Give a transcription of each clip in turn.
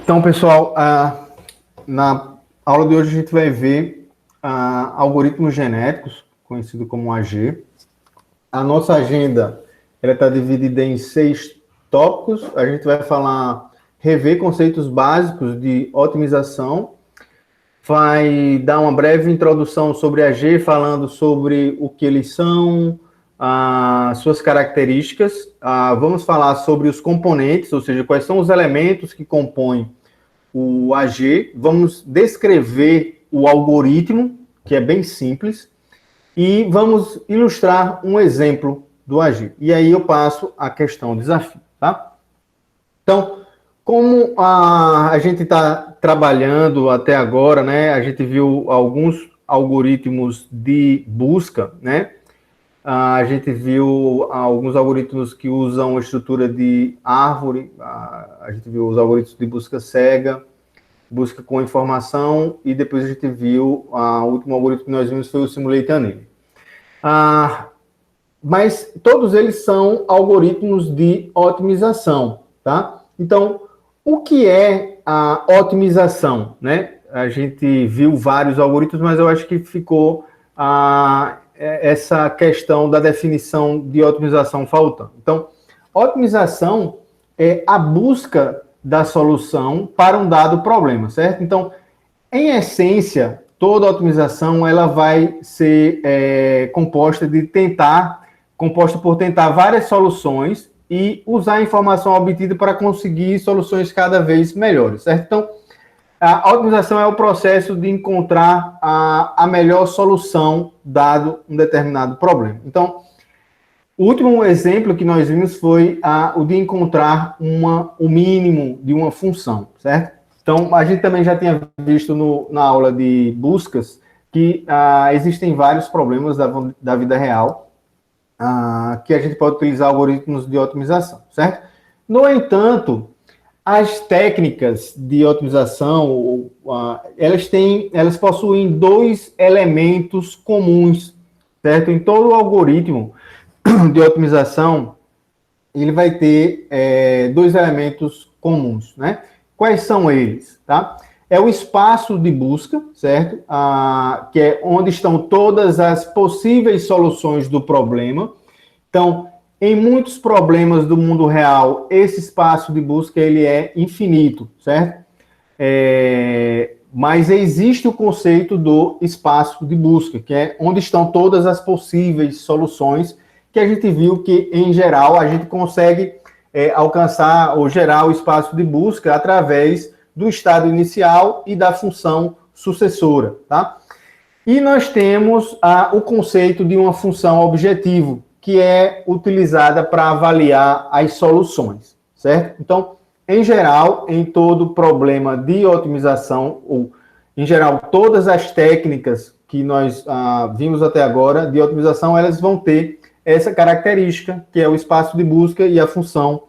Então, pessoal, na aula de hoje a gente vai ver algoritmos genéticos, conhecido como AG. A nossa agenda está dividida em 6 tópicos. A gente vai rever conceitos básicos de otimização, vai dar uma breve introdução sobre AG, falando sobre o que eles são, suas características. Vamos falar sobre os componentes, ou seja, quais são os elementos que compõem o AG. Vamos descrever o algoritmo, que é bem simples, e vamos ilustrar um exemplo do AG. E aí eu passo a questão desafio, tá? Então, como a gente está trabalhando até agora, né? A gente viu alguns algoritmos de busca, né? A gente viu alguns algoritmos que usam a estrutura de árvore, a gente viu os algoritmos de busca cega, busca com informação, e depois a gente viu o último algoritmo que nós vimos foi o Simulate Annealing. Mas todos eles são algoritmos de otimização, tá? Então, o que é a otimização, né? A gente viu vários algoritmos, mas eu acho que ficou essa questão da definição de otimização faltando. Então, otimização é a busca da solução para um dado problema, certo? Então, em essência, toda otimização ela vai ser composta por tentar várias soluções e usar a informação obtida para conseguir soluções cada vez melhores, certo? Então, a otimização é o processo de encontrar a melhor solução dado um determinado problema. Então, o último exemplo que nós vimos foi o de encontrar o mínimo de uma função, certo? Então, a gente também já tinha visto na aula de buscas que existem vários problemas da vida real que a gente pode utilizar algoritmos de otimização, certo? No entanto, as técnicas de otimização, elas possuem 2 elementos comuns, certo? Em todo algoritmo de otimização, ele vai ter 2 elementos comuns, né? Quais são eles, tá? É o espaço de busca, certo? Que é onde estão todas as possíveis soluções do problema. Então, em muitos problemas do mundo real, esse espaço de busca ele é infinito, certo? Mas existe o conceito do espaço de busca, que é onde estão todas as possíveis soluções, que a gente viu que, em geral, a gente consegue alcançar ou gerar o espaço de busca através do estado inicial e da função sucessora, tá? E nós temos o conceito de uma função objetivo, que é utilizada para avaliar as soluções, certo? Então, em geral, em todo problema de otimização, ou em geral, todas as técnicas que nós vimos até agora de otimização, elas vão ter essa característica, que é o espaço de busca e a função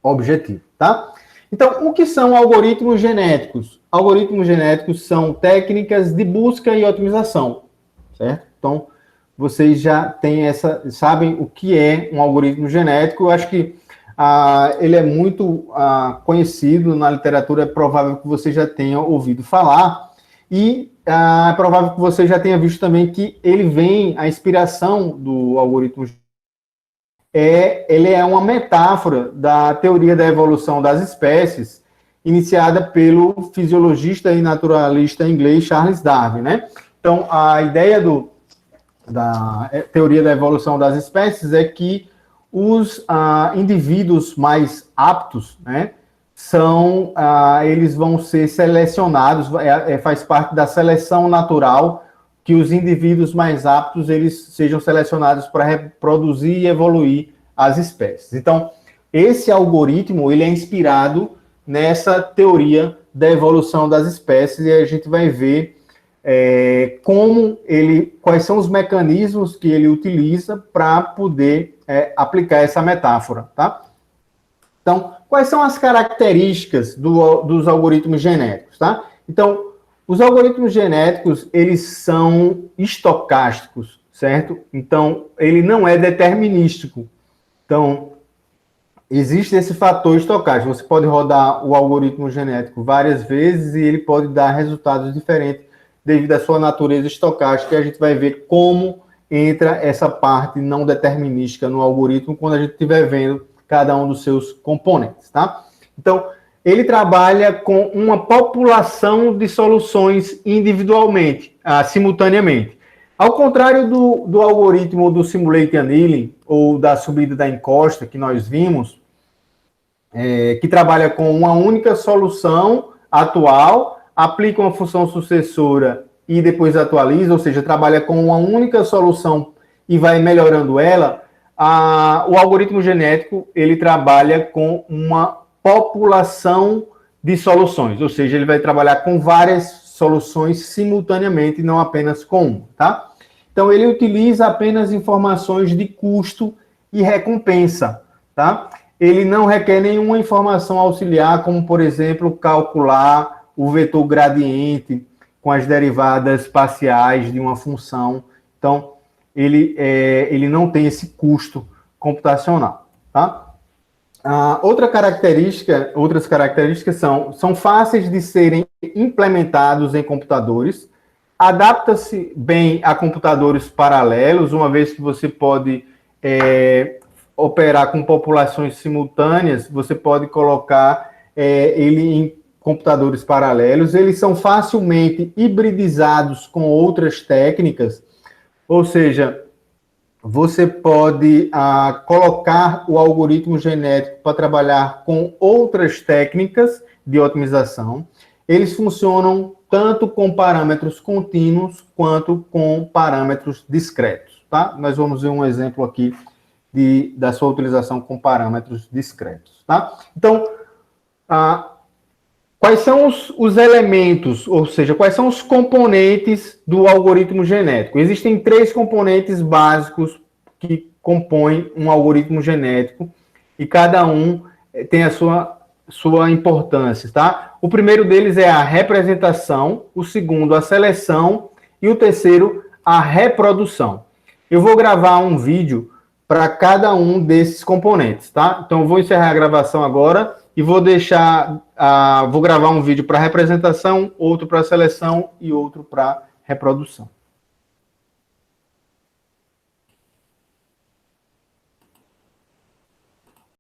objetivo, tá? Então, o que são algoritmos genéticos? Algoritmos genéticos são técnicas de busca e otimização, certo? Então, vocês já sabem o que é um algoritmo genético. Eu acho que ele é muito conhecido na literatura, é provável que você já tenha ouvido falar, e é provável que você já tenha visto também que a inspiração do algoritmo ele é uma metáfora da teoria da evolução das espécies, iniciada pelo fisiologista e naturalista inglês Charles Darwin, né? Então, a ideia da teoria da evolução das espécies é que os indivíduos mais aptos, né, eles vão ser selecionados, faz parte da seleção natural que os indivíduos mais aptos eles sejam selecionados para reproduzir e evoluir as espécies. Então, esse algoritmo ele é inspirado nessa teoria da evolução das espécies, e a gente vai ver quais são os mecanismos que ele utiliza para poder aplicar essa metáfora, tá? Então, quais são as características dos algoritmos genéticos, tá? Então, os algoritmos genéticos, eles são estocásticos, certo? Então, ele não é determinístico. Então, existe esse fator estocástico. Você pode rodar o algoritmo genético várias vezes e ele pode dar resultados diferentes devido à sua natureza estocástica. E a gente vai ver como entra essa parte não determinística no algoritmo quando a gente estiver vendo cada um dos seus componentes, tá? Então, ele trabalha com uma população de soluções individualmente, simultaneamente. Ao contrário do algoritmo do Simulate Annealing, ou da subida da encosta que nós vimos, que trabalha com uma única solução atual, aplica uma função sucessora e depois atualiza, ou seja, trabalha com uma única solução e vai melhorando ela, o algoritmo genético, ele trabalha com uma população de soluções, ou seja, ele vai trabalhar com várias soluções simultaneamente, não apenas com uma, tá? Então, ele utiliza apenas informações de custo e recompensa, tá? Ele não requer nenhuma informação auxiliar, como, por exemplo, calcular o vetor gradiente com as derivadas parciais de uma função. Então, ele não tem esse custo computacional, tá? Outras características são fáceis de serem implementados em computadores, adapta-se bem a computadores paralelos, uma vez que você pode operar com populações simultâneas, você pode colocar ele em computadores paralelos, eles são facilmente hibridizados com outras técnicas, ou seja, você pode colocar o algoritmo genético para trabalhar com outras técnicas de otimização. Eles funcionam tanto com parâmetros contínuos quanto com parâmetros discretos, tá? Nós vamos ver um exemplo aqui da sua utilização com parâmetros discretos, tá? Então, quais são os elementos, ou seja, quais são os componentes do algoritmo genético? Existem 3 componentes básicos que compõem um algoritmo genético e cada um tem a sua importância, tá? O primeiro deles é a representação, o segundo a seleção e o terceiro a reprodução. Eu vou gravar um vídeo para cada um desses componentes, tá? Então, eu vou encerrar a gravação agora e vou vou gravar um vídeo para representação, outro para seleção e outro para reprodução.